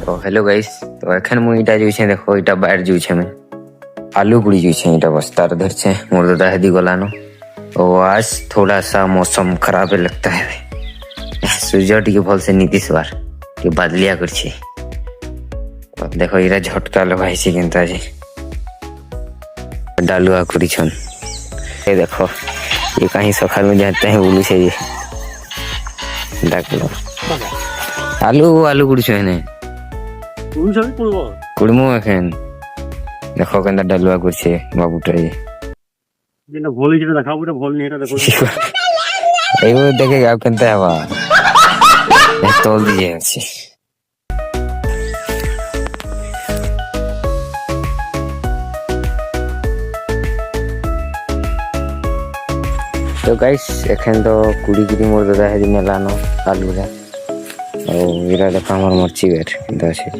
तो hello guys. तो एखन मुझे इटा जो छे देखो इटा बाहर जो छे मैं आलू गुड़ी जो छे इटा बस तार धर छे मोर दादा हेदी गलानो। तो आज थोड़ा सा मौसम खराब लगता है सूर्य टी भल से नीतीश बार कि बादलिया कर छे। तो देखो इरा झटका लगाई छे केनता जे डालुआ करी छन। ये देखो ये कहीं सकाल में जाते हैं बोलू छे ये डाकलो आलू आलू गुड़ी छे ने कुड़मो एखन देखो केनता डालुआ कर छे बाबूटा ये যেটা ভোল যেটা দেখাবো এটা ভোল নিয়ে এটা দেখো এইভাবে দেখে আর কেনতা হবা তোল দিয়ে আছে। तो गाइस एखन तो कुड़ी कुड़ी मोर दादा हेदी मेलानो आलू रा और इरा देखो हमर मर्ची बेर केनता छे।